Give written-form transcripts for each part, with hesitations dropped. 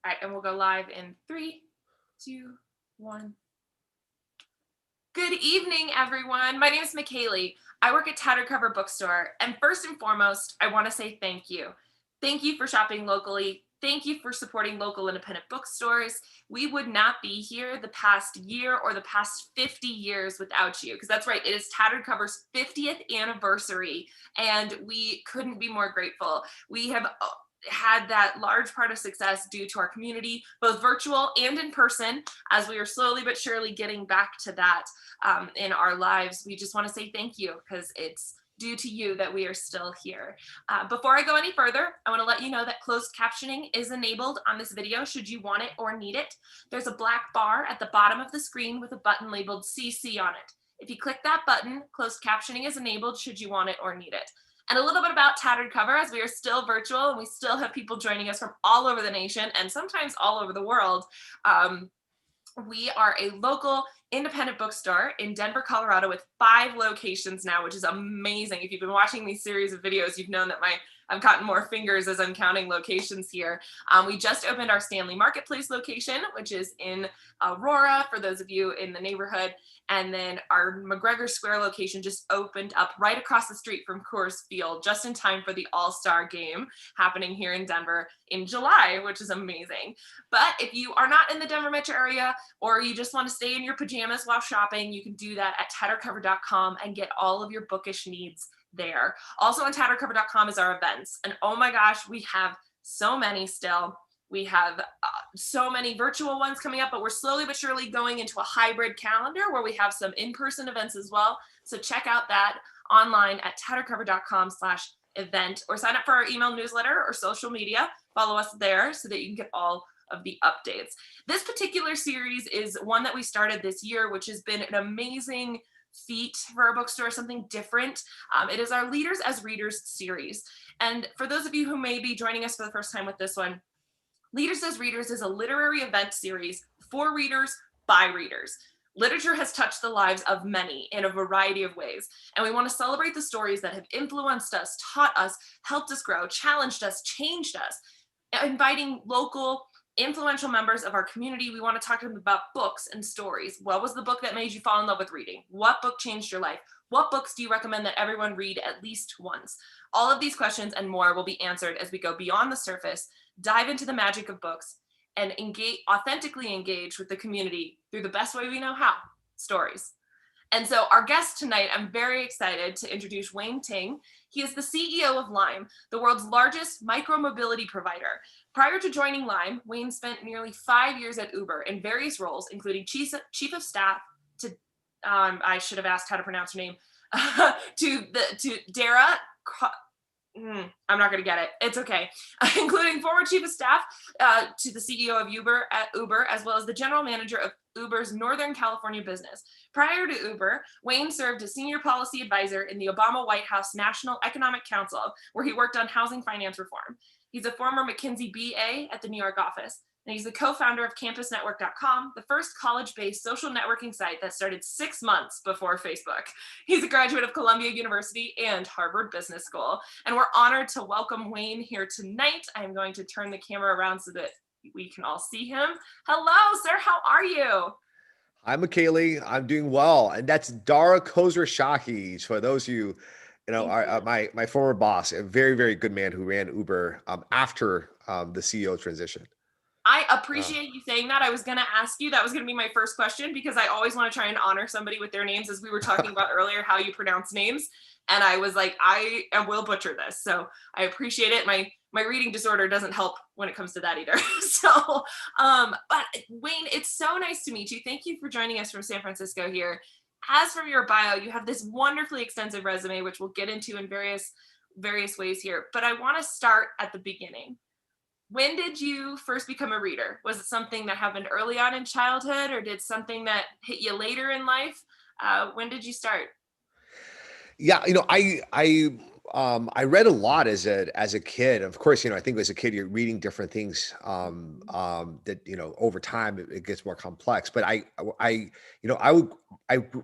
All right, and we'll go live in 3, 2, 1. Good evening, everyone. My name is McKaylee. I work at Tattered Cover Bookstore, and first and foremost, I want to say thank you. Thank you for shopping locally. Thank you for supporting local independent bookstores. We would not be here the past year or the past 50 years without you, because that's right, it is Tattered Cover's 50th anniversary, and we couldn't be more grateful. We have had that large part of success due to our community, both virtual and in person, as we are slowly but surely getting back to that in our lives. We just want to say thank you, because it's due to you that we are still here. Before I go any further, I want to let you know that closed captioning is enabled on this video should you want it or need it. There's a black bar at the bottom of the screen with a button labeled CC on it. If you click that button, closed captioning is enabled should you want it or need it. And a little bit about Tattered Cover, as we are still virtual and we still have people joining us from all over the nation and sometimes all over the world. We are a local independent bookstore in Denver, Colorado, with 5 locations now, which is amazing. If you've been watching these series of videos, you've known that I've gotten more fingers as I'm counting locations here. We just opened our Stanley Marketplace location, which is in Aurora, for those of you in the neighborhood. And then our McGregor Square location just opened up right across the street from Coors Field, just in time for the All-Star game happening here in Denver in July, which is amazing. But if you are not in the Denver metro area, or you just want to stay in your pajamas while shopping, you can do that at tattercover.com and get all of your bookish needs there. Also on tattercover.com is our events. And oh my gosh, we have so many still. We have so many virtual ones coming up, but we're slowly but surely going into a hybrid calendar where we have some in-person events as well. So check out that online at tattercover.com/event, or sign up for our email newsletter or social media. Follow us there so that you can get all of the updates. This particular series is one that we started this year, which has been an amazing feat for our bookstore, something different. It is our Leaders as Readers series. And for those of you who may be joining us for the first time with this one, Leaders as Readers is a literary event series for readers by readers. Literature has touched the lives of many in a variety of ways, and we want to celebrate the stories that have influenced us, taught us, helped us grow, challenged us, changed us. Inviting local, influential members of our community, we want to talk to them about books and stories. What was the book that made you fall in love with reading? What book changed your life? What books do you recommend that everyone read at least once? All of these questions and more will be answered as we go beyond the surface, dive into the magic of books, and authentically engage with the community through the best way we know how, stories. And so our guest tonight, I'm very excited to introduce Wayne Ting. He is the CEO of Lime, the world's largest micro-mobility provider. Prior to joining Lime, Wayne spent nearly 5 years at Uber in various roles, including chief of staff to, I should have asked how to pronounce her name, to Dara. I'm not going to get it. It's okay. Including former chief of staff to the CEO of Uber, as well as the general manager of Uber's Northern California business. Prior to Uber, Wayne served as senior policy advisor in the Obama White House National Economic Council, where he worked on housing finance reform. He's a former McKinsey BA at the New York office, and he's the co-founder of campusnetwork.com, the first college-based social networking site that started 6 months before Facebook. He's a graduate of Columbia University and Harvard Business School, and we're honored to welcome Wayne here tonight. I'm going to turn the camera around so that we can all see him. Hello, sir. How are you? Hi, McKaylee. I'm doing well. And that's Dara Khosrowshahi. For those of you, my former boss, a very, very good man who ran Uber after the CEO transition. I appreciate you saying that. I was going to ask you, that was going to be my first question, because I always want to try and honor somebody with their names, as we were talking about earlier, how you pronounce names. And I was like, I will butcher this. So I appreciate it. My reading disorder doesn't help when it comes to that either. But Wayne, it's so nice to meet you. Thank you for joining us from San Francisco here. As from your bio, you have this wonderfully extensive resume, which we'll get into in various ways here. But I want to start at the beginning. When did you first become a reader? Was it something that happened early on in childhood, or did something that hit you later in life? When did you start? Yeah, I read a lot as a kid. Of course, I think as a kid you're reading different things that over time it gets more complex. But I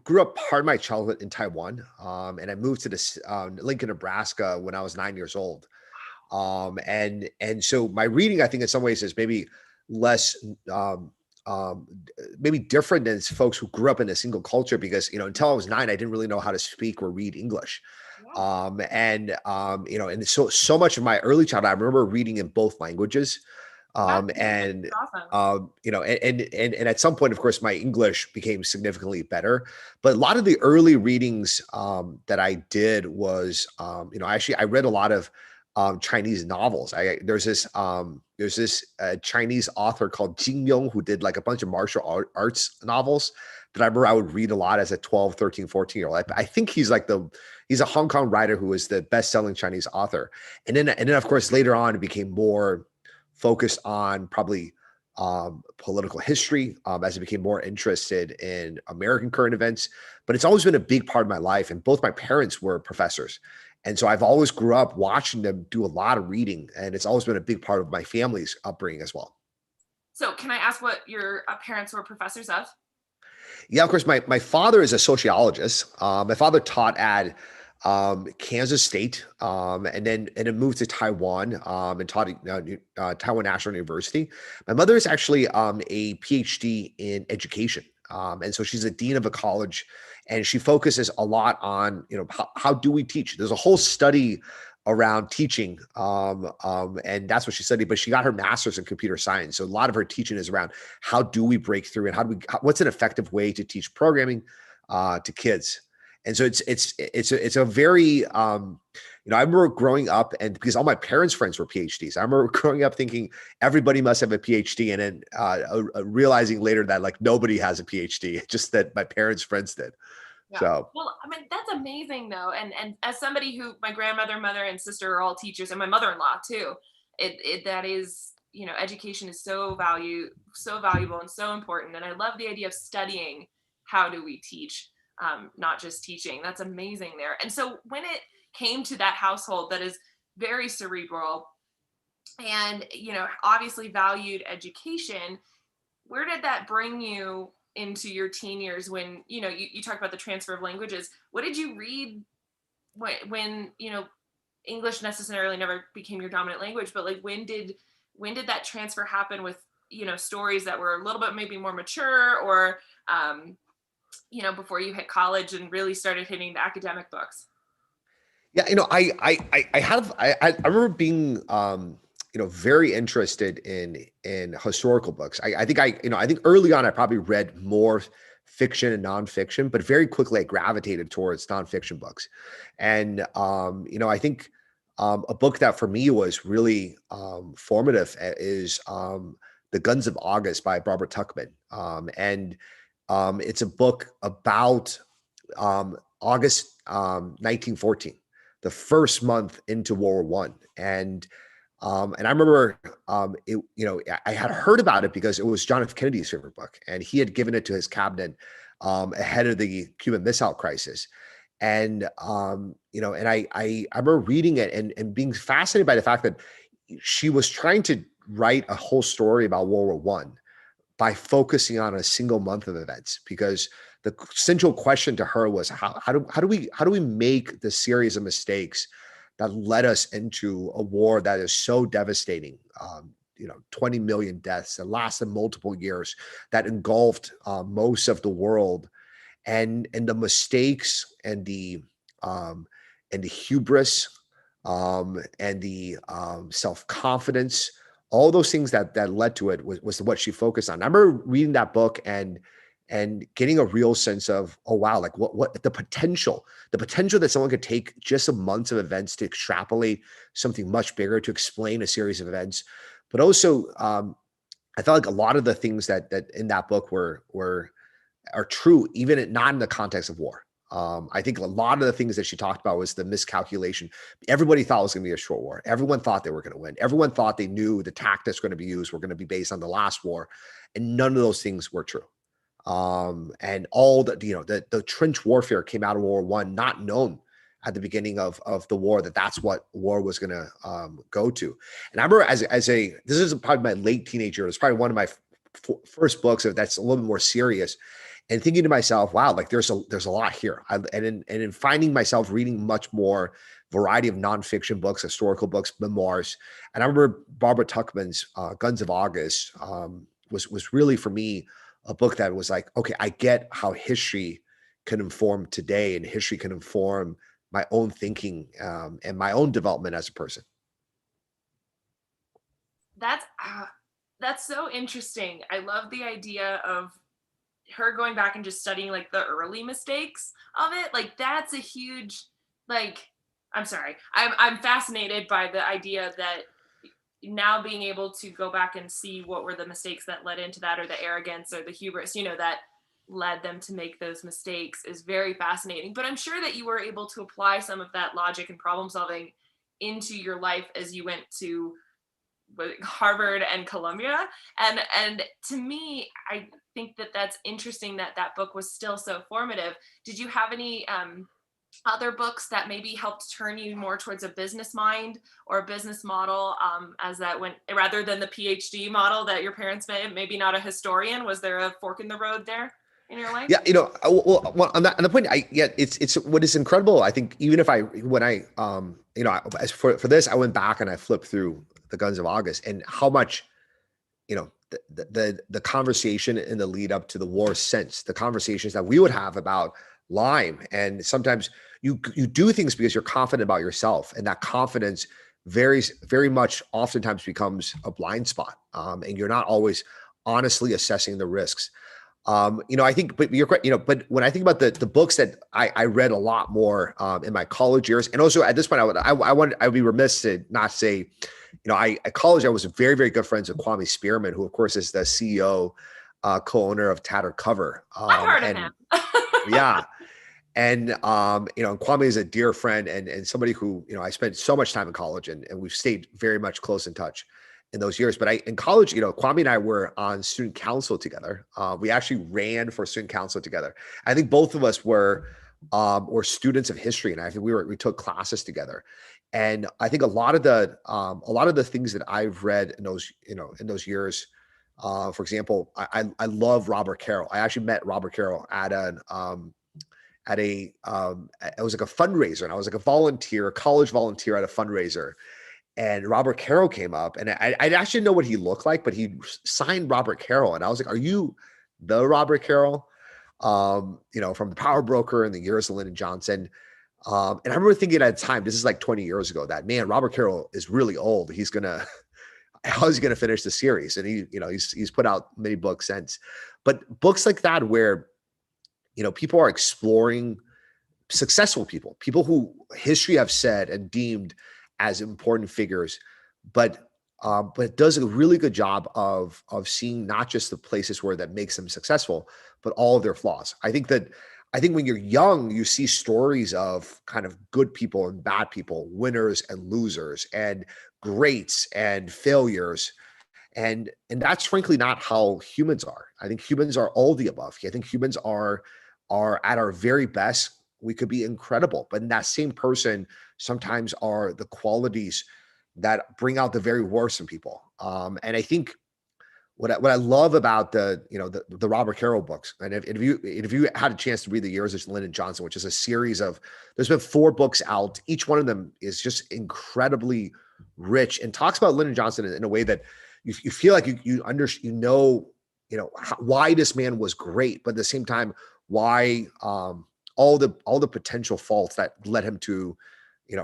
grew up part of my childhood in Taiwan, and I moved to this Lincoln, Nebraska when I was 9 years old. And so my reading, I think in some ways is maybe less um, maybe different than folks who grew up in a single culture, because until I was 9, I didn't really know how to speak or read English. Yeah. And so much of my early childhood, I remember reading in both languages. That's um, amazing. and That's awesome. and at some point, of course, my English became significantly better. But a lot of the early readings that I did was, actually, I read a lot of Chinese novels. There's this Chinese author called Jing Yong who did like a bunch of arts novels that I remember I would read a lot as a 12, 13, 14-year-old. I think he's a Hong Kong writer who was the best-selling Chinese author. And then of course later on it became more focused on probably political history, as I became more interested in American current events. But it's always been a big part of my life. And both my parents were professors. And so I've always grew up watching them do a lot of reading. And it's always been a big part of my family's upbringing as well. So can I ask what your parents were professors of? Yeah, of course, my father is a sociologist. My father taught at Kansas State, and then moved to Taiwan, and taught at Taiwan National University. My mother is actually a PhD in education, and so she's a dean of a college, and she focuses a lot on how do we teach. There's a whole study around teaching, and that's what she studied. But she got her master's in computer science, so a lot of her teaching is around how do we break through, and what's an effective way to teach programming to kids. And so it's a very I remember growing up, and because all my parents' friends were PhDs, I remember growing up thinking everybody must have a PhD, and then realizing later that like nobody has a PhD, just that my parents' friends did. Yeah. So Well, I mean, that's amazing though. And as somebody who my grandmother, mother, and sister are all teachers, and my mother-in-law too, it that is, education is so valuable and so important. And I love the idea of studying how do we teach, not just teaching. That's amazing there. And so when it came to that household that is very cerebral and, obviously valued education, where did that bring you into your teen years when you talk about the transfer of languages? What did you read when English necessarily never became your dominant language, but like when did that transfer happen with stories that were a little bit maybe more mature, or before you hit college and really started hitting the academic books? yeah, I remember being very interested in historical books. I think early on I probably read more fiction and nonfiction, but very quickly I gravitated towards nonfiction books. And I think a book that for me was really formative is The Guns of August by Barbara Tuchman. And it's a book about August 1914, the first month into World War One. And I remember I had heard about it because it was John F. Kennedy's favorite book, and he had given it to his cabinet ahead of the Cuban Missile Crisis. And I remember reading it and being fascinated by the fact that she was trying to write a whole story about World War One by focusing on a single month of events, because the central question to her was how do we make the series of mistakes that led us into a war that is so devastating, 20 million deaths that lasted multiple years, that engulfed most of the world, and the mistakes and the hubris, and the self-confidence, all those things that led to it was what she focused on. I remember reading that book and getting a real sense of, oh wow, like what the potential that someone could take just some months of events to extrapolate something much bigger, to explain a series of events. But also I felt like a lot of the things that in that book are true, even not in the context of war. I think a lot of the things that she talked about was the miscalculation. Everybody thought it was going to be a short war. Everyone thought they were going to win. Everyone thought they knew the tactics going to be used were going to be based on the last war, and none of those things were true. And all the trench warfare came out of World War One, not known at the beginning of the war that's what war was going to go to. And I remember this is probably my late teenage years. It's probably one of my first books that's a little bit more serious, and thinking to myself, wow, like there's a lot here. And in finding myself reading much more variety of nonfiction books, historical books, memoirs. And I remember Barbara Tuchman's Guns of August was really for me a book that was like, okay, I get how history can inform today, and history can inform my own thinking and my own development as a person. That's that's so interesting. I love the idea of her going back and just studying like the early mistakes of it. Like that's a huge like I'm sorry. I'm fascinated by the idea that now being able to go back and see what were the mistakes that led into that, or the arrogance or the hubris, that led them to make those mistakes, is very fascinating. But I'm sure that you were able to apply some of that logic and problem solving into your life as you went to Harvard and Columbia. And to me, I think that that's interesting that that book was still so formative. Did you have any other books that maybe helped turn you more towards a business mind or a business model, as that went, rather than the PhD model that your parents made? Maybe not a historian. Was there a fork in the road there in your life? Yeah, well, on the point, it's what is incredible. I think even if I when I as for this, I went back and I flipped through the Guns of August, and how much the conversation in the lead up to the war since, the conversations that we would have about Lyme, and sometimes you do things because you're confident about yourself, and that confidence very much oftentimes becomes a blind spot, and you're not always honestly assessing the risks. I think, but you're correct, but when I think about the books that I read a lot more in my college years, and also at this point, I would be remiss to not say, at college, I was very, very good friends with Kwame Spearman, who of course is the CEO, co-owner of Tattered Cover. I've heard of him. Yeah. And, and Kwame is a dear friend and somebody who, I spent so much time in college, and we've stayed very much close in touch in those years. But in college, Kwame and I were on student council together. We actually ran for student council together. I think both of us were students of history, and I think we took classes together. And I think a lot of the things that I've read in those years, for example, I love Robert Carroll. I actually met Robert Carroll at it was like a fundraiser, and I was like a college volunteer at a fundraiser, and Robert Carroll came up, and I actually know what he looked like, but he signed Robert Carroll, and I was like, "Are you the Robert Carroll?" From the Power Broker and the years of Lyndon Johnson. And I remember thinking at the time, this is like 20 years ago, that man, Robert Carroll is really old. How is he gonna finish the series? And he's put out many books since, but books like that where people are exploring successful people who history have said and deemed as important figures, but it does a really good job of seeing not just the places where that makes them successful, but all of their flaws. I think when you're young, you see stories of kind of good people and bad people, winners and losers, and greats and failures. And that's frankly not how humans are. I think humans are all the above. I think humans are at our very best. We could be incredible, but in that same person, sometimes are the qualities that bring out the very worst in people. And I think what I love about the Robert Carroll books, and if you had a chance to read The Years of Lyndon Johnson, which is a series of, there's been 4 books out. Each one of them is just incredibly rich and talks about Lyndon Johnson in a way that you feel like why this man was great, but at the same time why all the potential faults that led him to,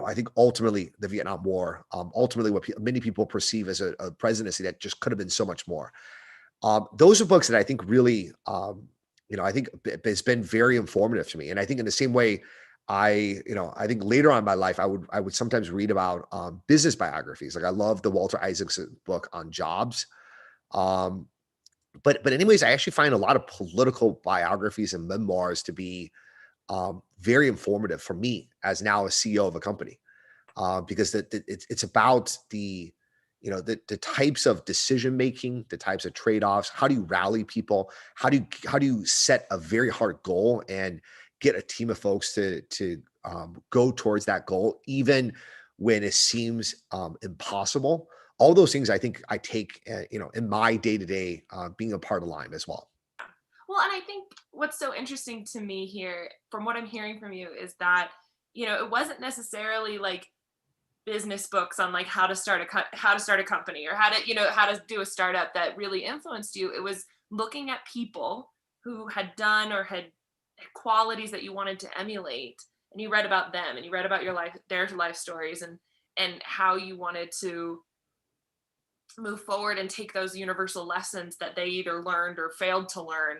I think ultimately the Vietnam War, ultimately what many people perceive as a presidency that just could have been so much more. Those are books that I think really, I think it's been very informative to me. And I think in the same way, I think later on in my life, I would sometimes read about business biographies. Like I love the Walter Isaacson book on Jobs. But anyways, I actually find a lot of political biographies and memoirs to be very informative for me as now a CEO of a company, because it's about the types of decision making, the types of trade offs. How do you rally people? How do you set a very hard goal and get a team of folks to go towards that goal, even when it seems impossible? All those things I think I take in my day to day being a part of Lyme as well. Well, and I think what's so interesting to me here, from what I'm hearing from you, is that it wasn't necessarily like business books on like how to start a company or how to do a startup that really influenced you. It was looking at people who had done or had qualities that you wanted to emulate, and you read about them and you read about their life stories, and how you wanted to move forward and take those universal lessons that they either learned or failed to learn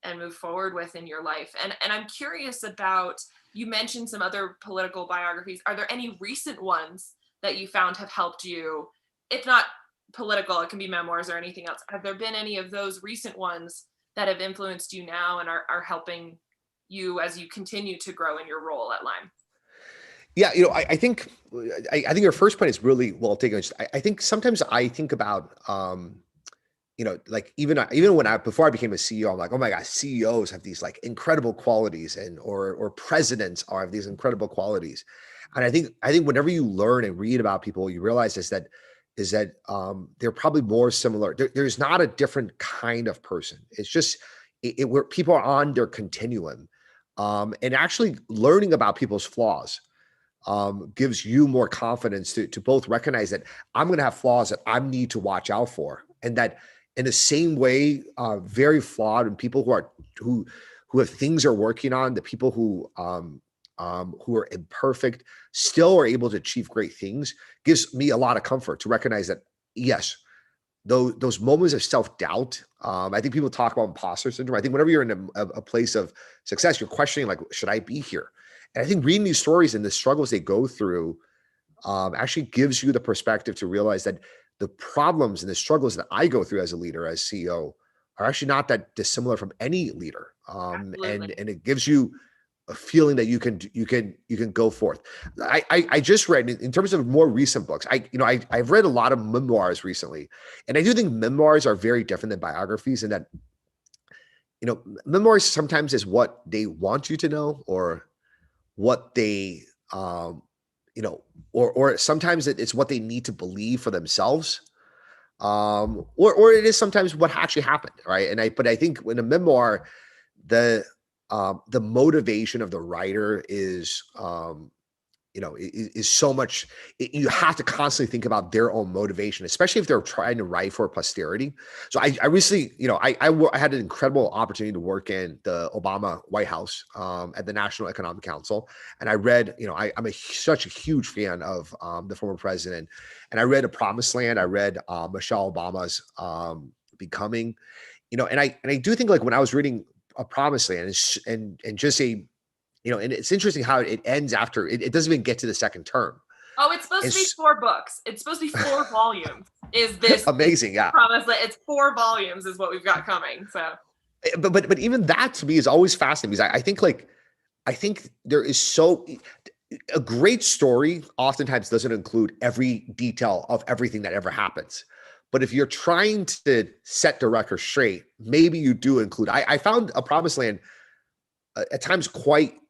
and move forward with in your life. And I'm curious about, you mentioned some other political biographies. Are there any recent ones that you found have helped you? If not political, it can be memoirs or anything else. Have there been any of those recent ones that have influenced you now and are helping you as you continue to grow in your role at Lyme? Yeah, I think your first point is really well taken. I think sometimes I think about like even when before I became a CEO, I'm like, oh my gosh, CEOs have these like incredible qualities, and or presidents have these incredible qualities. And I think whenever you learn and read about people, you realize is that they're probably more similar. There's not a different kind of person. It's just where people are on their continuum, and actually learning about people's flaws gives you more confidence to both recognize that I'm going to have flaws that I need to watch out for, and that in the same way, very flawed and people who have things they're working on, the people who are imperfect still are able to achieve great things, gives me a lot of comfort to recognize that yes, those moments of self-doubt. I think people talk about imposter syndrome. I think whenever you're in a place of success, you're questioning like, should I be here? And I think reading these stories and the struggles they go through actually gives you the perspective to realize that the problems and the struggles that I go through as a leader, as CEO, are actually not that dissimilar from any leader. Absolutely. And it gives you a feeling that you can go forth. I just read in terms of more recent books. I've read a lot of memoirs recently, and I do think memoirs are very different than biographies, in that memoirs sometimes is what they want you to know, or what they or sometimes it's what they need to believe for themselves, or it is sometimes what actually happened, right? But I think in a memoir, the the motivation of the writer is so much. You have to constantly think about their own motivation, especially if they're trying to write for posterity. So I recently, I had an incredible opportunity to work in the Obama White House, at the National Economic Council, and I read, I'm such a huge fan of the former president, and I read A Promised Land. I read Michelle Obama's Becoming, and I do think, like, when I was reading A Promised Land, and just and it's interesting how it ends after it doesn't even get to the second term. Oh, it's supposed to be It's 4 books. It's supposed to be 4 volumes. Is this amazing, yeah. promise that it's 4 volumes is what we've got coming. So But even that to me is always fascinating, because I think there is a great story oftentimes doesn't include every detail of everything that ever happens. But if you're trying to set the record straight, maybe you do include. I found A Promised Land at times quite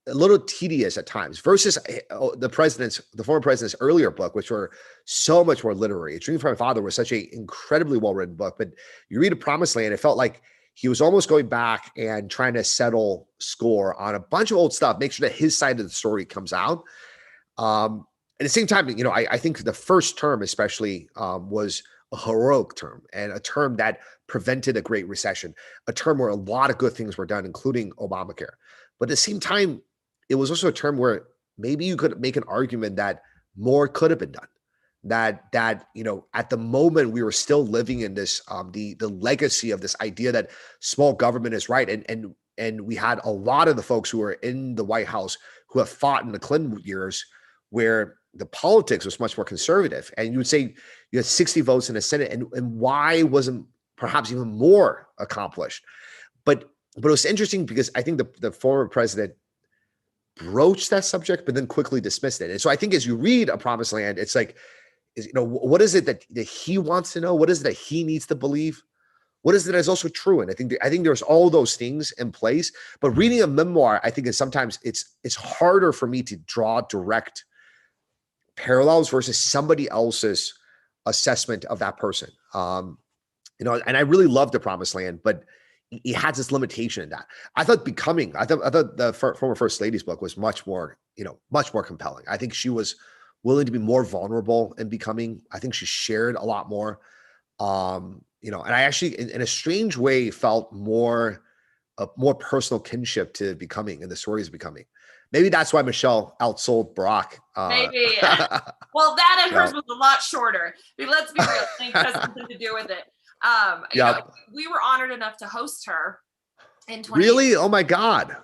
a little tedious at times, versus the former president's earlier book, which were so much more literary. A Dream from My Father was such a incredibly well-written book, but you read A Promised Land, it felt like he was almost going back and trying to settle score on a bunch of old stuff, make sure that his side of the story comes out. At the same time, I think the first term especially was a heroic term, and a term that prevented a Great Recession, a term where a lot of good things were done, including Obamacare. But at the same time, it was also a term where maybe you could make an argument that more could have been done. That at the moment we were still living in this the legacy of this idea that small government is right, and we had a lot of the folks who were in the White House who have fought in the Clinton years, where the politics was much more conservative, and you would say you had 60 votes in the Senate, and why wasn't perhaps even more accomplished? But it was interesting because I think the former president broached that subject, but then quickly dismissed it. And so I think as you read A Promised Land, it's like, what is it that he wants to know? What is it that he needs to believe? What is it that is also true? And I think there's all those things in place. But reading a memoir, I think is sometimes it's harder for me to draw direct parallels versus somebody else's assessment of that person. And I really love The Promised Land, but it has this limitation in that. I thought the former First Lady's book was much more, much more compelling. I think she was willing to be more vulnerable in Becoming. I think she shared a lot more. And I actually, in a strange way, felt a more personal kinship to Becoming and the stories of Becoming. Maybe that's why Michelle outsold Barack. Maybe. Well, that and Yeah. hers was a lot shorter. But let's be real. I think it has something to do with it. Yeah. We were honored enough to host her in 20. Really? Oh my God.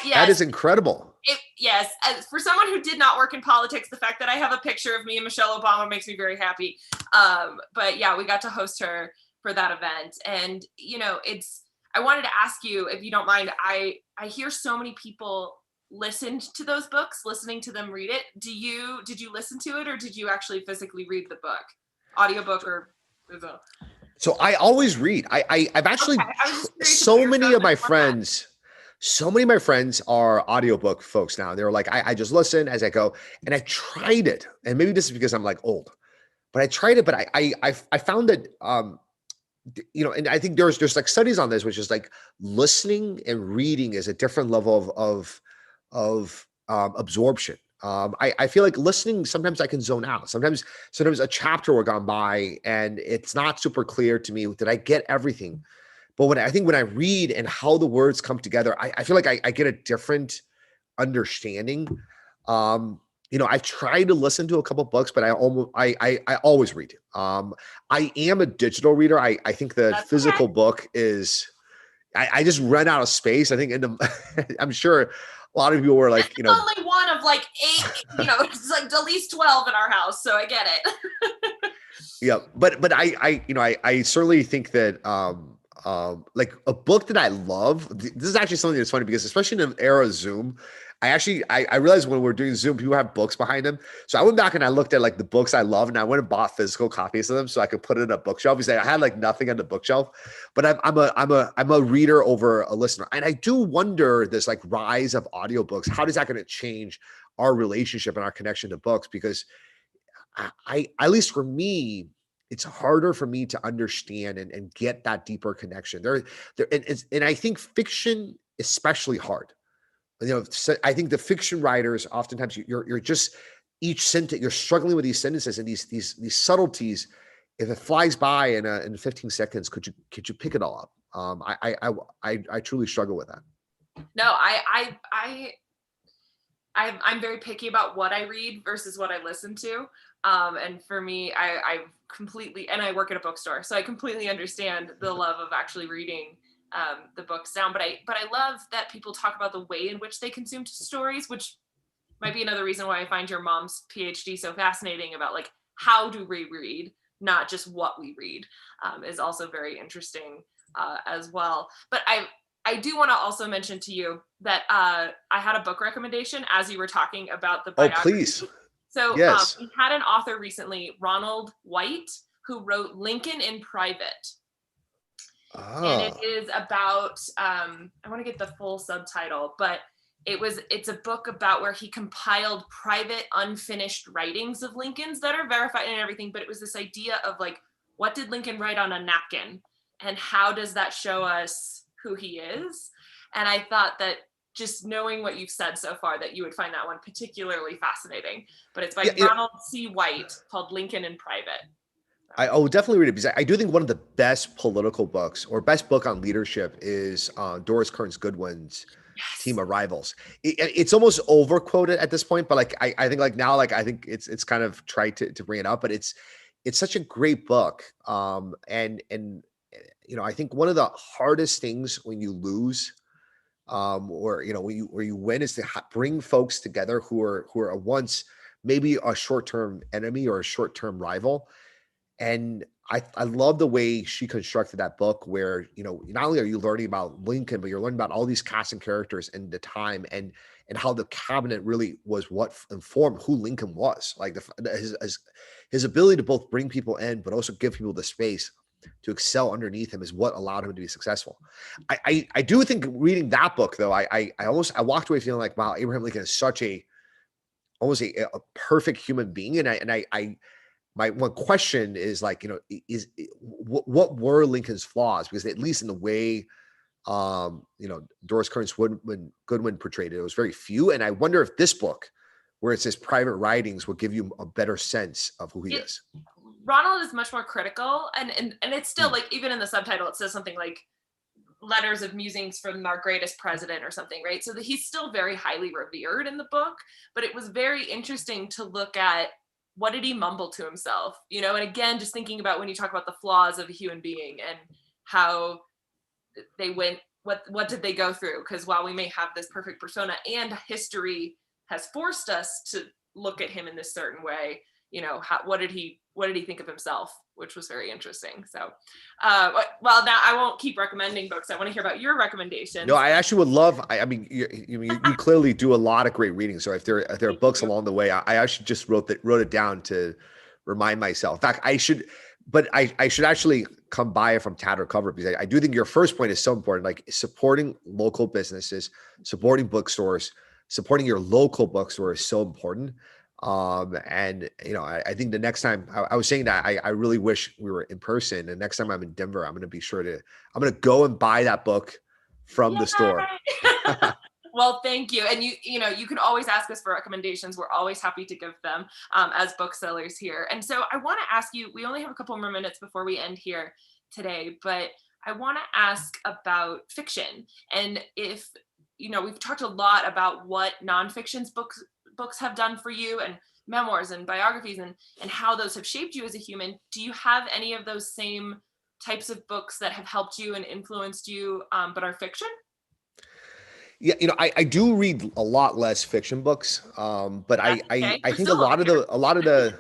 Yes. That is incredible. Yes. For someone who did not work in politics, the fact that I have a picture of me and Michelle Obama makes me very happy. But yeah, we got to host her for that event. And, I wanted to ask you, if you don't mind, I hear so many people listened to those books, listening to them read it. Did you listen to it, or did you actually physically read the book, audiobook or book? So I always read. I've actually, so many of my friends are audiobook folks now. They're like, I just listen as I go, and I tried it. And maybe this is because I'm like old, but I tried it, but I found that, and I think there's like studies on this, which is like listening and reading is a different level of absorption. I feel like listening, sometimes I can zone out. Sometimes a chapter will gone by and it's not super clear to me. Did I get everything? But when I read and how the words come together, I feel like I get a different understanding. I've tried to listen to a couple books, but I always read. I am a digital reader. I think the That's physical okay. book is, I just run out of space. I think I'm sure a lot of people were like, only one of like 8, it's like at least 12 in our house. So I get it. yeah, but I certainly think that, like a book that I love, this is actually something that's funny because especially in an era of Zoom, I realized when we're doing Zoom, people have books behind them. So I went back and I looked at like the books I love, and I went and bought physical copies of them so I could put it in a bookshelf. Because I had like nothing on the bookshelf, but I'm a reader over a listener, and I do wonder this like rise of audiobooks. How is that going to change our relationship and our connection to books? Because I at least for me, it's harder for me to understand and get that deeper connection. And I think fiction especially hard. So I think the fiction writers oftentimes you're just each sentence you're struggling with these sentences and these subtleties. If it flies by in 15 seconds, could you pick it all up? I truly struggle with that. No, I'm very picky about what I read versus what I listen to. And for me, I completely, and I work at a bookstore, so I completely understand the love of actually reading the books down. But I love that people talk about the way in which they consume stories, which might be another reason why I find your mom's PhD so fascinating about like how do we read, not just what we read, is also very interesting as well. But I do want to also mention to you that I had a book recommendation as you were talking about the biography. Oh, please. So Yes. we had an author recently, Ronald White, who wrote Lincoln in Private. And it is about, I want to get the full subtitle, but it's a book about where he compiled private unfinished writings of Lincoln's that are verified and everything. But it was this idea of like, what did Lincoln write on a napkin? And how does that show us who he is? And I thought that just knowing what you've said so far, that you would find that one particularly fascinating. But it's by Ronald C. White, called Lincoln in Private. I will definitely read it because I do think one of the best political books or best book on leadership is Doris Kearns Goodwin's Team of Rivals. It's almost overquoted at this point, but like I think like now like I think it's kind of tried to bring it up, but it's such a great book. And I think one of the hardest things when you lose, or where you win is to bring folks together who are once maybe a short-term enemy or a short-term rival. And I love the way she constructed that book where, not only are you learning about Lincoln, but you're learning about all these casting characters and the time and how the cabinet really was what informed who Lincoln was. Like his ability to both bring people in, but also give people the space to excel underneath him is what allowed him to be successful. I do think reading that book though, I walked away feeling like, wow, Abraham Lincoln is such almost a perfect human being. And my one question is like, what were Lincoln's flaws? Because at least in the way Doris Kearns Goodwin portrayed it. It was very few. And I wonder if this book, where it says private writings, will give you a better sense of who he It, is. Ronald is much more critical, and it's still Hmm. like, even in the subtitle, it says something like letters of musings from our greatest president or something, right? So that he's still very highly revered in the book, but it was very interesting to look at what did he mumble to himself, and again, just thinking about when you talk about the flaws of a human being and how they went, what did they go through? Because while we may have this perfect persona and history has forced us to look at him in this certain way, what did he think of himself, which was very interesting. So well, now I won't keep recommending books. I want to hear about your recommendations. No, I actually would love. I mean, you clearly do a lot of great reading. So if there are books along the way, I actually just wrote it down to remind myself. In fact, I should actually come by it from Tattered Cover, because I do think your first point is so important. Like supporting local businesses, supporting bookstores, supporting your local bookstore is so important. And I think the next time I was saying that I really wish we were in person. And next time I'm in Denver, I'm going to go and buy that book from the store. Well, thank you. And you can always ask us for recommendations. We're always happy to give them as booksellers here. And so I want to ask you, we only have a couple more minutes before we end here today, but I want to ask about fiction. And if, we've talked a lot about what nonfiction's books have done for you, and memoirs and biographies, and how those have shaped you as a human. Do you have any of those same types of books that have helped you and influenced you, but are fiction? Yeah, I do read a lot less fiction books, but Okay. I We're think a still lot of here. the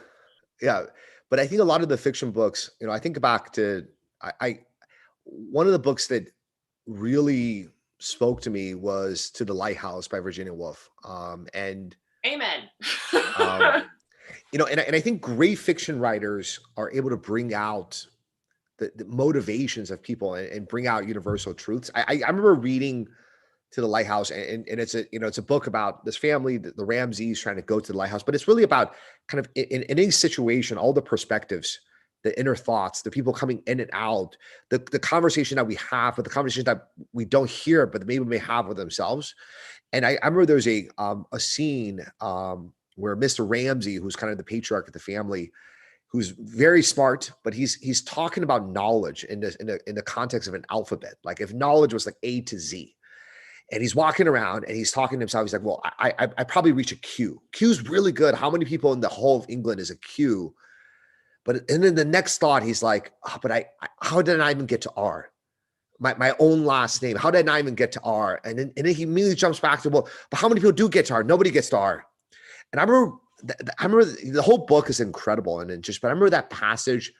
yeah, but I think a lot of the fiction books, I think back to I one of the books that really spoke to me was To the Lighthouse by Virginia Woolf. And Amen. um, and I think great fiction writers are able to bring out the motivations of people, and bring out universal truths. I remember reading To the Lighthouse, and it's a book about this family, the Ramseys, trying to go to the lighthouse, but it's really about kind of in any situation, all the perspectives, the inner thoughts, the people coming in and out, the conversation that we have, but the conversation that we don't hear, but maybe we may have with themselves. And I remember there's a scene where Mr. Ramsey, who's kind of the patriarch of the family, who's very smart, but he's talking about knowledge in the context of an alphabet. Like if knowledge was like A to Z, and he's walking around and he's talking to himself. He's like, well, I probably reach a Q. Q's really good. How many people in the whole of England is a Q? And then the next thought, he's like, oh, but how did I even get to R? My own last name. How did I even get to R? And then he immediately jumps back to, well, but how many people do get to R? Nobody gets to R. And I remember the whole book is incredible. And but I remember that passage,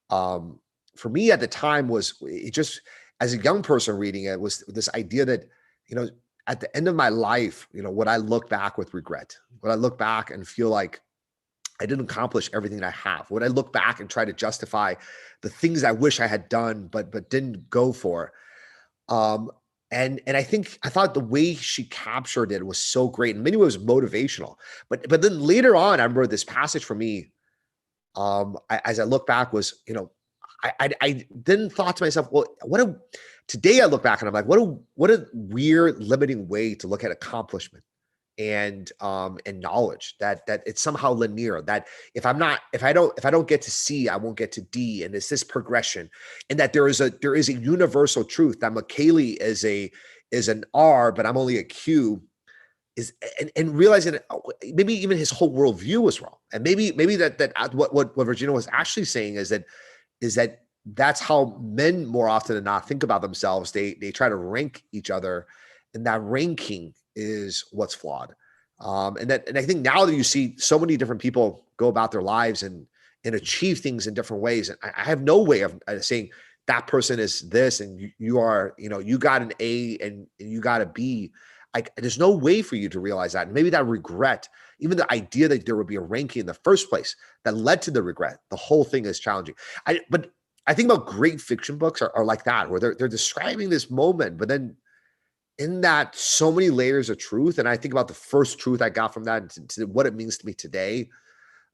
for me at the time, was it just, as a young person reading it, was this idea that, at the end of my life, would I look back with regret? Would I look back and feel like I didn't accomplish everything that I have? Would I look back and try to justify the things I wish I had done, but didn't go for? Um, and I thought the way she captured it was so great. In many ways, motivational. But then later on, I remember this passage for me, as I look back, was, I then thought to myself, well, today I look back and I'm like, what a weird limiting way to look at accomplishment and knowledge, that it's somehow linear, that if I don't get to C, I won't get to D, and it's this progression, and that there is a universal truth that McKaylee is an R, but I'm only a Q. And realizing that, maybe even his whole worldview was wrong, and maybe that what Virginia was actually saying is that that's how men more often than not think about themselves. They try to rank each other, and that ranking is what's flawed. And I think now that you see so many different people go about their lives and achieve things in different ways, and I have no way of saying that person is this and you are, you got an A and you got a B. There's no way for you to realize that. And maybe that regret, even the idea that there would be a ranking in the first place that led to the regret, the whole thing is challenging. But I think about great fiction books are like that, where they're describing this moment, but then in that, so many layers of truth. And I think about the first truth I got from that to what it means to me today.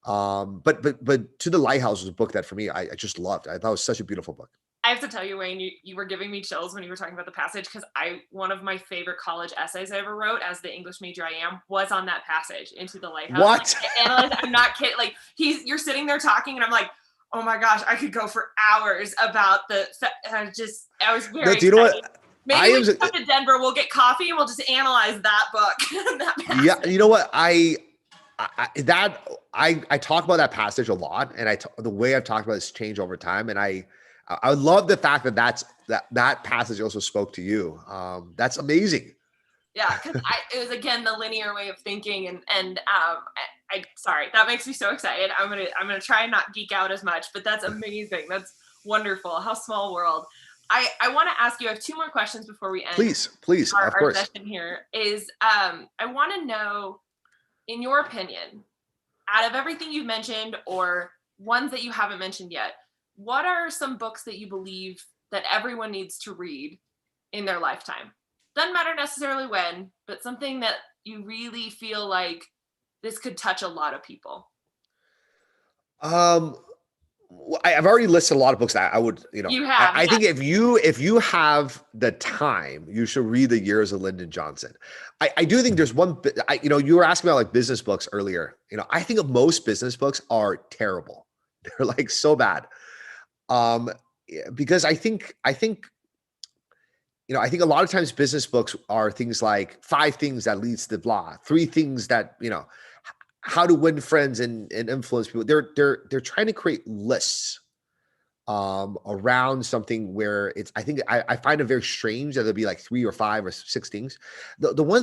But To the Lighthouse was a book that for me, I just loved. I thought it was such a beautiful book. I have to tell you, Wayne, you were giving me chills when you were talking about the passage, because one of my favorite college essays I ever wrote as the English major I am was on that passage, Into the Lighthouse. What? Like, I analyzed, I'm not kidding. Like you're sitting there talking and I'm like, oh my gosh, I could go for hours about I was very No, do you know excited. what? Maybe we can come to Denver, we'll get coffee and we'll just analyze that book. That Yeah, you know what? I talk about that passage a lot, and the way I've talked about it's changed over time, and I love the fact that passage also spoke to you. That's amazing. Yeah, because it was again the linear way of thinking, and sorry, that makes me so excited. I'm gonna try and not geek out as much, but that's amazing. That's wonderful. How small world. I want to ask you. I have two more questions before we end. Please, Our session here is I want to know, in your opinion, out of everything you've mentioned or ones that you haven't mentioned yet, what are some books that you believe that everyone needs to read in their lifetime? Doesn't matter necessarily when, but something that you really feel like this could touch a lot of people. I've already listed a lot of books that I would, You have. I think if you have the time, you should read The Years of Lyndon Johnson. I do think there's one, you were asking about like business books earlier. I think of most business books are terrible. They're like so bad. Because I think a lot of times business books are things like 5 things that leads to blah, 3 things that, how to win friends and influence people. They're trying to create lists around something where I find it very strange that there'll be like 3 or 5 or 6 things. The one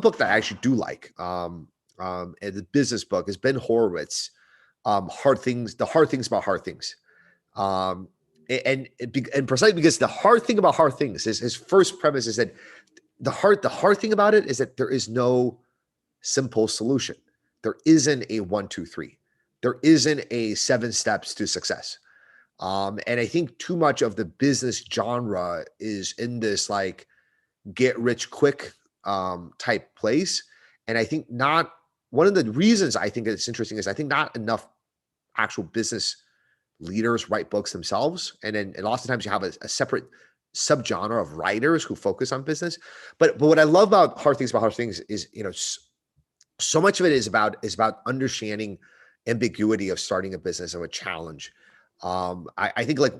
book that I actually do like, the business book is Ben Horowitz, The Hard Things About Hard Things. And precisely because the hard thing about hard things is his first premise is that the hard thing about it is that there is no simple solution. There isn't a 1, 2, 3. There isn't a 7 steps to success. And I think too much of the business genre is in this like get rich quick type place. And I think not one of the reasons I think it's interesting is I think not enough actual business leaders write books themselves. And lots of times you have a separate subgenre of writers who focus on business. But what I love about Hard Things About Hard Things is, so much of it is about understanding ambiguity of starting a business and a challenge. I think I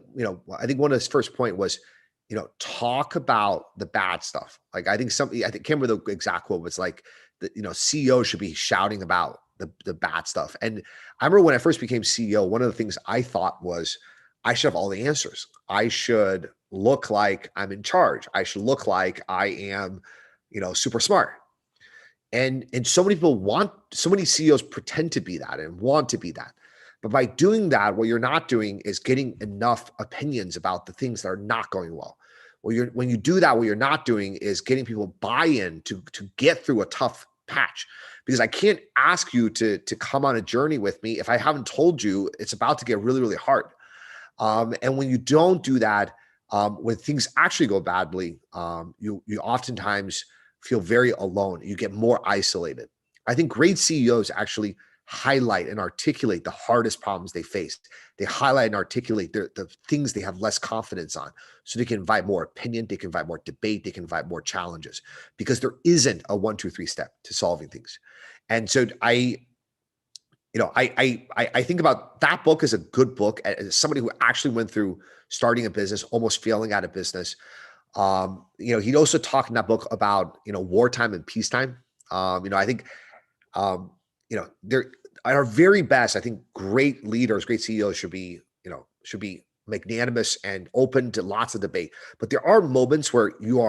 think one of his first point was, talk about the bad stuff. Like I can't remember the exact quote, but it's like CEO should be shouting about the bad stuff. And I remember when I first became CEO, one of the things I thought was I should have all the answers. I should look like I'm in charge. I should look like I am, super smart. And so many CEOs pretend to be that and want to be that. But by doing that, what you're not doing is getting enough opinions about the things that are not going well. When you do that, what you're not doing is getting people buy-in to get through a tough patch. Because I can't ask you to come on a journey with me if I haven't told you it's about to get really, really hard. And when you don't do that, when things actually go badly, you oftentimes feel very alone. You get more isolated. I think great CEOs actually highlight and articulate the hardest problems they face. They highlight and articulate the things they have less confidence on, so they can invite more opinion, they can invite more debate, they can invite more challenges, because there isn't a 1, 2, 3 step to solving things. And so I think about that book as a good book, as somebody who actually went through starting a business, almost failing out of business. He'd also talk in that book about, wartime and peacetime. I think, they're at our very best, I think great leaders, great CEOs should be magnanimous and open to lots of debate. But there are moments where you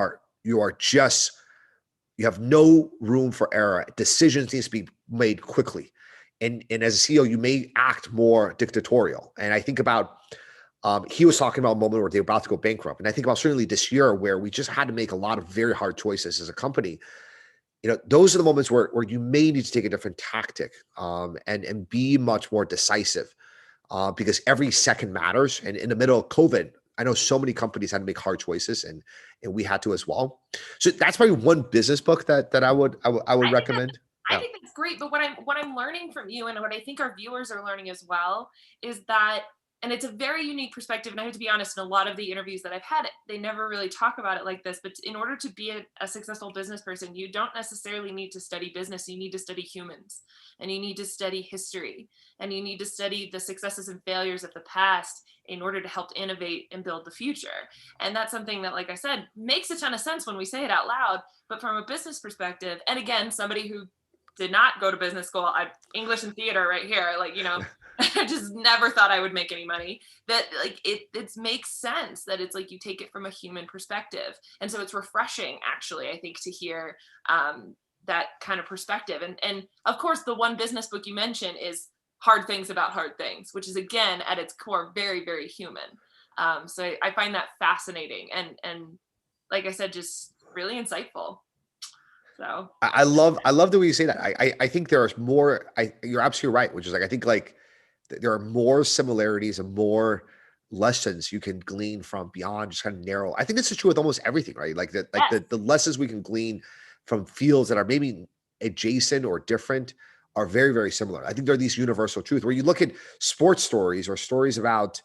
have no room for error. Decisions need to be made quickly. And as a CEO, you may act more dictatorial. And I think about, he was talking about a moment where they were about to go bankrupt. And I think about certainly this year where we just had to make a lot of very hard choices as a company. Those are the moments where you may need to take a different tactic and be much more decisive because every second matters. And in the middle of COVID, I know so many companies had to make hard choices, and we had to as well. So that's probably one business book that I would recommend. I think that's great. But what I'm learning from you, and what I think our viewers are learning as well, is that and it's a very unique perspective. And I have to be honest, in a lot of the interviews that I've had, they never really talk about it like this. But in order to be a successful business person, you don't necessarily need to study business. You need to study humans, and you need to study history, and you need to study the successes and failures of the past in order to help innovate and build the future. And that's something that, like I said, makes a ton of sense when we say it out loud. But from a business perspective, and again, somebody who did not go to business school, English and theater right here, like, I just never thought I would make any money. That like it makes sense that it's like you take it from a human perspective, and so it's refreshing, actually, I think, to hear that kind of perspective. And of course, the one business book you mentioned is Hard Things About Hard Things, which is again at its core very, very human. So I find that fascinating, and like I said, just really insightful. So I love the way you say that. I think there's more. You're absolutely right, which is like I think like there are more similarities and more lessons you can glean from beyond just kind of narrow. I think this is true with almost everything, right? Like yes, the lessons we can glean from fields that are maybe adjacent or different are very, very similar. I think there are these universal truths where you look at sports stories or stories about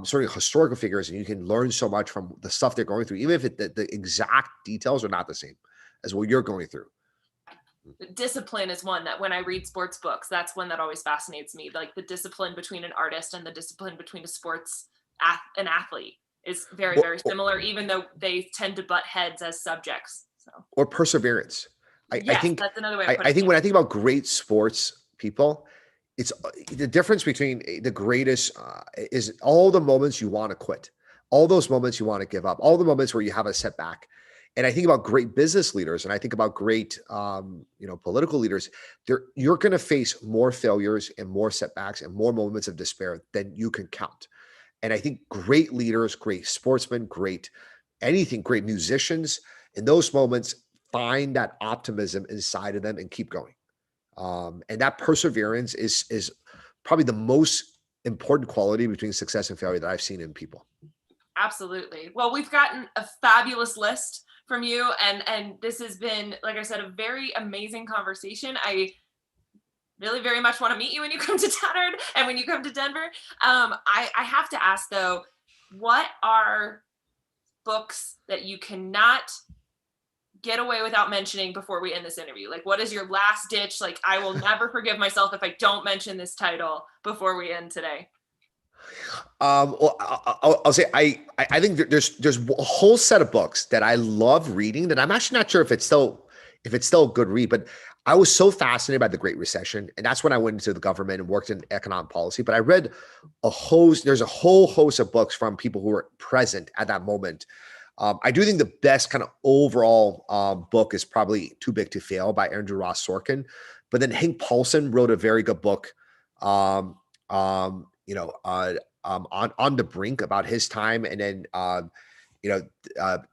sort of historical figures, and you can learn so much from the stuff they're going through, even if the exact details are not the same as what you're going through. discipline is one that when I read sports books, that's one that always fascinates me. Like the discipline between an artist and the discipline between an athlete is very, Or, very similar, even though they tend to butt heads as subjects. So or perseverance. I yes, think that's another way of I putting think it. when I think about great sports people, it's the difference between the greatest is all the moments you want to quit, all those moments you want to give up, all the moments where you have a setback. And I think about great business leaders, and I think about great, political leaders. You're going to face more failures and more setbacks and more moments of despair than you can count. And I think great leaders, great sportsmen, great anything, great musicians, in those moments find that optimism inside of them and keep going. And that perseverance is probably the most important quality between success and failure that I've seen in people. Absolutely. Well, we've gotten a fabulous list from you, and this has been, like I said, a very amazing conversation. I really very much want to meet you when you come to Tattered and when you come to Denver. I have to ask though, what are books that you cannot get away without mentioning before we end this interview? Like, what is your last ditch? Like, I will never forgive myself if I don't mention this title before we end today. Well, I'll say I think there's a whole set of books that I love reading that I'm actually not sure if it's still a good read, but I was so fascinated by the Great Recession, and that's when I went into the government and worked in economic policy. But I read there's a whole host of books from people who were present at that moment. I do think the best kind of overall book is probably Too Big to Fail by Andrew Ross Sorkin. But then Hank Paulson wrote a very good book, um, um, you know, uh, on the brink about his time, and then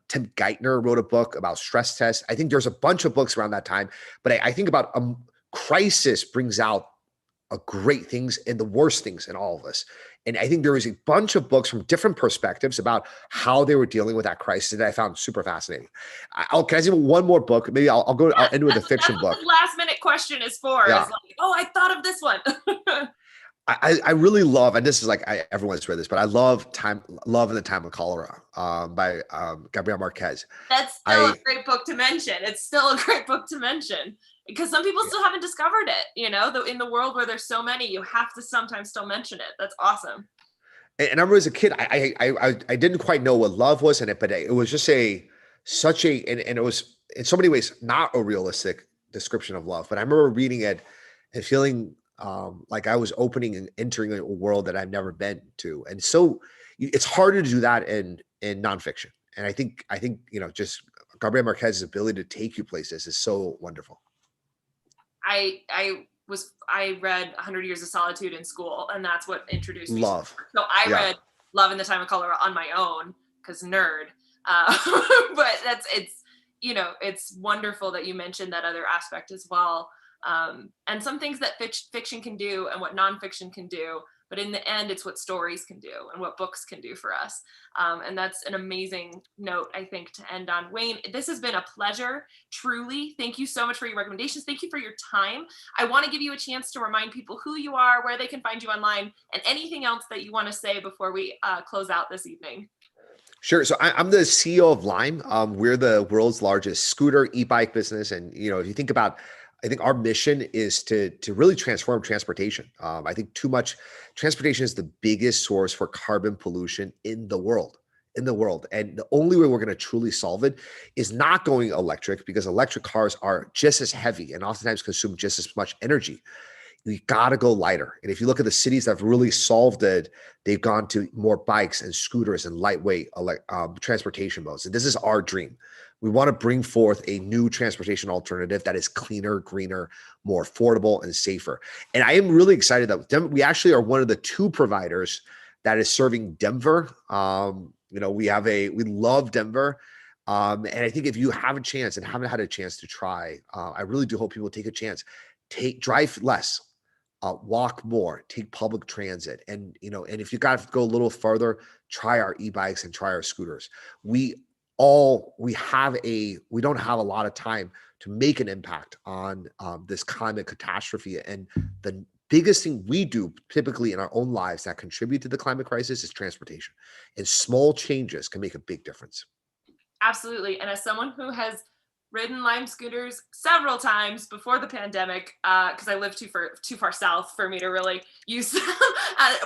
Tim Geithner wrote a book about stress tests. I think there's a bunch of books around that time, but I think about crisis brings out great things and the worst things in all of us. And I think there was a bunch of books from different perspectives about how they were dealing with that crisis that I found super fascinating. Can I say one more book? Maybe I'll end with a fiction That's what book. the last minute question is for. Yeah. Is like, oh, I thought of this one. I really love, and this is like everyone's read this, but I love Love in the Time of Cholera by Gabriel Marquez. That's still a great book to mention. It's still a great book to mention because some people still haven't discovered it. In the world where there's so many, you have to sometimes still mention it. That's awesome. And I remember as a kid, I didn't quite know what love was in it, but it was just and it was in so many ways not a realistic description of love. But I remember reading it and feeling like I was opening and entering a world that I've never been to. And so it's harder to do that in nonfiction. And I think just Gabriel Marquez's ability to take you places is so wonderful. I read 100 Years of Solitude in school, and that's what introduced me. Love. So I read Love in the Time of Cholera on my own because nerd. But it's wonderful that you mentioned that other aspect as well. And some things that fiction can do and what nonfiction can do. but in the end, it's what stories can do and what books can do for us. And that's an amazing note, I think, to end on. Wayne, this has been a pleasure, truly. Thank you so much for your recommendations. Thank you for your time. I want to give you a chance to remind people who you are, where they can find you online, and anything else that you want to say before we close out this evening. Sure. So I'm the CEO of Lime. We're the world's largest scooter e-bike business, and if you think about, I think our mission is to really transform transportation. I think too much transportation is the biggest source for carbon pollution in the world. In the world, and the only way we're going to truly solve it is not going electric, because electric cars are just as heavy and oftentimes consume just as much energy. We got to go lighter. And if you look at the cities that have really solved it, they've gone to more bikes and scooters and lightweight transportation modes. And this is our dream. We want to bring forth a new transportation alternative that is cleaner, greener, more affordable, and safer. And I am really excited that we actually are one of the 2 providers that is serving Denver. We love Denver. And I think if you have a chance and haven't had a chance to try, I really do hope people take a chance. Drive less. Walk more, take public transit. And if you got to go a little further, try our e-bikes and try our scooters. We don't have a lot of time to make an impact on this climate catastrophe. And the biggest thing we do typically in our own lives that contribute to the climate crisis is transportation. And small changes can make a big difference. Absolutely. And as someone who has ridden Lime scooters several times before the pandemic, because I live too far south for me to really use them.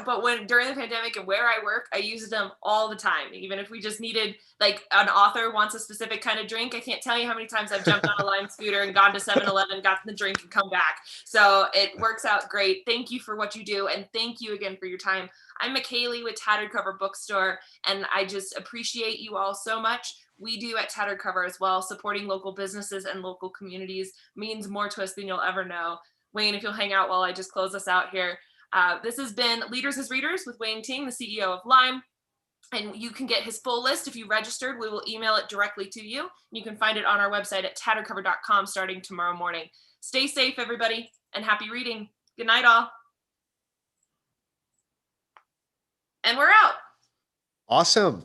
But during the pandemic and where I work, I used them all the time. Even if we just needed, like, an author wants a specific kind of drink, I can't tell you how many times I've jumped on a Lime scooter and gone to 7-Eleven, gotten the drink, and come back. So it works out great. Thank you for what you do, and thank you again for your time. I'm McKaylee with Tattered Cover Bookstore, and I just appreciate you all so much. We do at Tattered Cover as well. Supporting local businesses and local communities means more to us than you'll ever know. Wayne, if you'll hang out while I just close us out here. This has been Leaders as Readers with Wayne Ting, the CEO of Lime. And you can get his full list if you registered. We will email it directly to you. You can find it on our website at tatteredcover.com starting tomorrow morning. Stay safe, everybody, and happy reading. Good night, all. And we're out. Awesome.